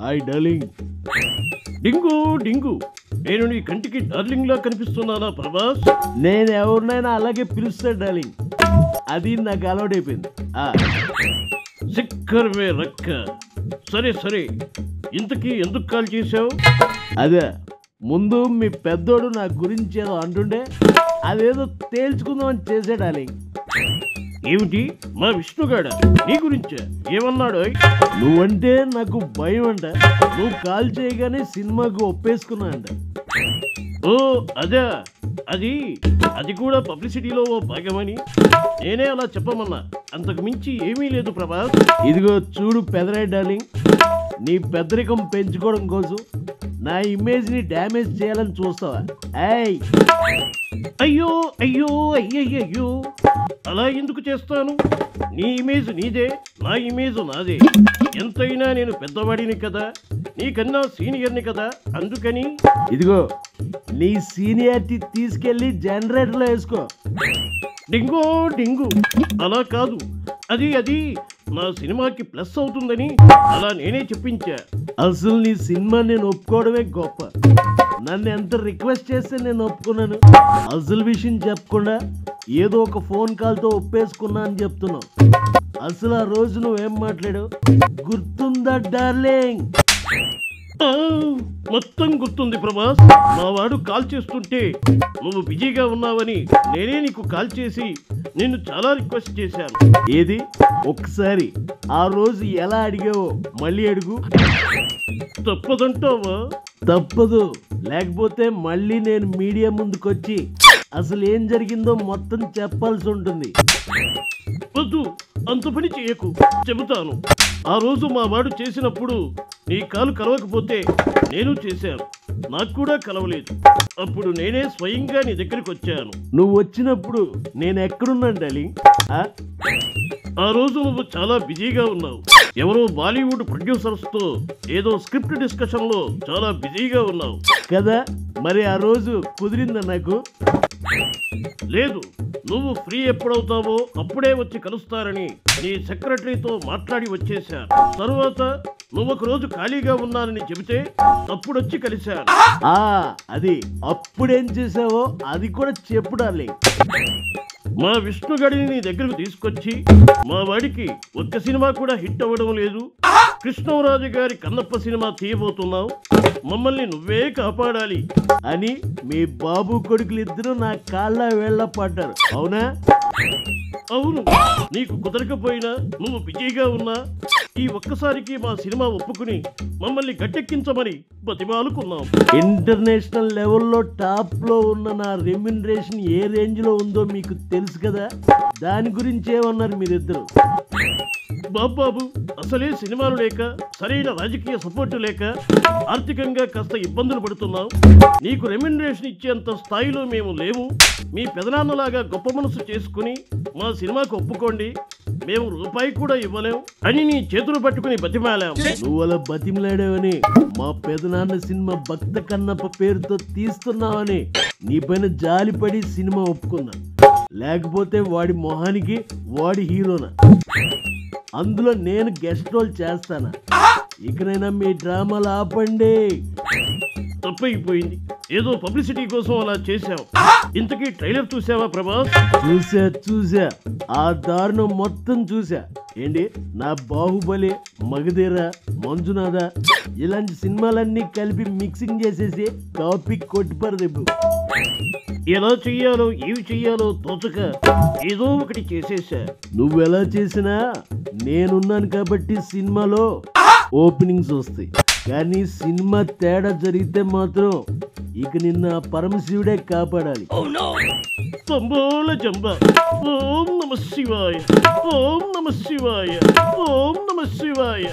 Hi darling. డింగు డింగు, నేను నీ కంటికి డార్లింగ్ లా కనిపిస్తున్నానా ప్రభాస్? నేను ఎవరినైనా అలాగే పిలుస్తా డార్లింగ్, అది నాకు అలవాటైపోయింది. సిక్కర్ వే రక్క. సరే సరే, ఇంతకీ ఎందుకు కాల్ చేసావు? అదే, ముందు మీ పెద్దోడు నా గురించి ఏదో అంటుండే, అదేదో తేల్చుకుందామని చేసే డార్లింగ్. ఏమిటి, మా విష్ణుగాడ నీ గురించా? ఏమన్నాడు? నువ్వంటే నాకు భయం అంట, నువ్వు కాల్ చేయగానే సినిమాకు ఒప్పేసుకున్నా అంట. ఓ అదే, అది అది కూడా పబ్లిసిటీలో ఓ భాగమని నేనే అలా చెప్పమన్నా, అంతకు మించి ఏమీ లేదు ప్రభాస్. ఇదిగో చూడు పెదరాయి డార్లింగ్, నీ పెద్దరికం పెంచుకోవడం కోసం నా ఇమేజ్ని డ్యామేజ్ చేయాలని చూస్తావా? అయ్యో అయ్యో అయ్యయ్యో, అలా ఎందుకు చేస్తాను? నీ ఇమేజ్ నీదే, నా ఇమేజ్ నాదే. ఎంతైనా నేను పెద్దవాడిని కదా, నీకన్నా సీనియర్ని కదా, అందుకని ఇదిగో నీ సీనియారిటీ తీసుకెళ్ళి జనరేటర్లో వేసుకో. డింగో డింగు, అలా కాదు, అది అది నా సినిమాకి ప్లస్ అవుతుందని అలా నేనే చెప్పించా. అసలు నీ సినిమా నేను ఒప్పుకోవడమే గొప్ప. నన్ను ఎంత రిక్వెస్ట్ చేస్తే నేను ఒప్పుకున్నాను. అసలు విషయం చెప్పకుండా ఏదో ఒక ఫోన్ కాల్తో ఒప్పేసుకున్నా అని చెప్తున్నావు. అసలు ఆ రోజు నువ్వేం మాట్లాడావు గుర్తుందా డార్లింగ్? మొత్తం గుర్తుంది ప్రభాస్. మా వాడు కాల్ చేస్తుంటే నువ్వు బిజీగా ఉన్నావని నేనే నీకు కాల్ చేసి నిన్ను చాలా రిక్వెస్ట్ చేశాను. ఏది, ఒక్కసారి ఆ రోజు ఎలా అడిగావో మళ్ళీ అడుగు. తప్పదంటావా? తప్పదు, లేకపోతే మళ్ళీ నేను మీడియా ముందుకొచ్చి అసలు ఏం జరిగిందో మొత్తం చెప్పాల్సి ఉంటుంది. వద్దు, అంత పని చేయకు, చెబుతాను. ఆ రోజు మా వాడు చేసినప్పుడు నీ కాలు కలవకపోతే నేను చేశాను, నాకు కూడా కలవలేదు. అప్పుడు నేనే స్వయంగా నీ దగ్గరికి వచ్చాను. నువ్వు వచ్చినప్పుడు నేను ఎక్కడున్నాను డార్లింగ్? ఆ రోజు నువ్వు చాలా బిజీగా ఉన్నావు. ఎవరో బాలీవుడ్ ప్రొడ్యూసర్స్ తో ఏదో స్క్రిప్ట్ డిస్కషన్ లో చాలా బిజీగా ఉన్నావు కదా. మరి ఆ రోజు కుదిరిందా నాకు? లేదు, నువ్వు ఫ్రీ ఎప్పుడవుతావో అప్పుడే వచ్చి కలుస్తారని నీ సెక్రటరీతో మాట్లాడి వచ్చేశాను. తరువాత నువ్వు ఒక రోజు ఖాళీగా ఉన్నానని చెబితే అప్పుడొచ్చి కలిశాను. అది అప్పుడేం చేసావో అది కూడా చెప్పు డార్లింగ్. మా విష్ణుగడిని నీ దగ్గరకు తీసుకొచ్చి, మా వాడికి ఒక్క సినిమా కూడా హిట్ అవ్వడం లేదు, కృష్ణరాజు గారి కన్నప్ప సినిమా తీయబోతున్నావు, మమ్మల్ని నువ్వే కాపాడాలి అని మీ బాబు కొడుకులు ఇద్దరు నా కాళ్ళ వేళ్ళ పడ్డారు. అవునా? అవును. నీకు కుదరకపోయినా, నువ్వు బిజీగా ఉన్నా, ఈ ఒక్కసారికి మా సినిమా ఒప్పుకుని మమ్మల్ని గట్టెక్కించమని బతిమాలుకున్నాం. ఇంటర్నేషనల్ లెవెల్లో టాప్ లో ఉన్న నా రెమ్యునరేషన్ ఏ రేంజ్ లో ఉందో మీకు తెలుసు కదా, దాని గురించి ఏమన్నారు మీరిద్దరు? బాబాబు, అసలే సినిమాలు లేక, సరైన రాజకీయ సపోర్టు లేక ఆర్థికంగా కాస్త ఇబ్బందులు పడుతున్నాం. నీకు రెమ్యునరేషన్ ఇచ్చేంత స్థాయిలో మేము లేవు. మీ పెదనాన్నలాగా గొప్ప మనసు చేసుకుని మా సినిమాకు ఒప్పుకోండి, మేము రూపాయి కూడా ఇవ్వలేం అని నీ చేతులు పట్టుకుని బతిమాలాం. నువ్వు అలా బతిమలాడావని, మా పెదనాన్న సినిమా భక్త కన్నప్ప పేరుతో తీస్తున్నావని నీ పైన జాలిపడి సినిమా ఒప్పుకున్నా. లేకపోతే వాడి మొహానికి వాడి హీరోనా, అందులో నేను గెస్ట్ రోల్ చేస్తానా? ఇకనైనా మీ డ్రామాలు ఆపండి. తప్పైపోయింది, ఏదో పబ్లిసిటీ కోసం అలా చేశావు. ఇంతకీ ట్రైలర్ చూసావా ప్రభాస్? చూసా, ఆ దారుణం మొత్తం చూసా. ఏంటి, నా బాహుబలి, మగధీర, మంజునాథ ఇలాంటి సినిమాలన్నీ కలిపి మిక్సింగ్ చేసేసి టాపిక్ కొట్టిపరదెబ్బు. ఎలా చెయ్యాలో ఏవి చెయ్యాలో తోచక ఏదో ఒకటి చేసేసా. నువ్వెలా చేసినా నేనున్నాను కాబట్టి సినిమాలో ఓపెనింగ్స్ వస్తాయి. కానీ సినిమా తేడా జరిగితే మాత్రం ఇక నిన్న పరమశివుడే కాపాడాలి. తంబోల జంబ. ఓం నమ శివాయ, ఓం నమ శివాయ, ఓం నమ శివాయ.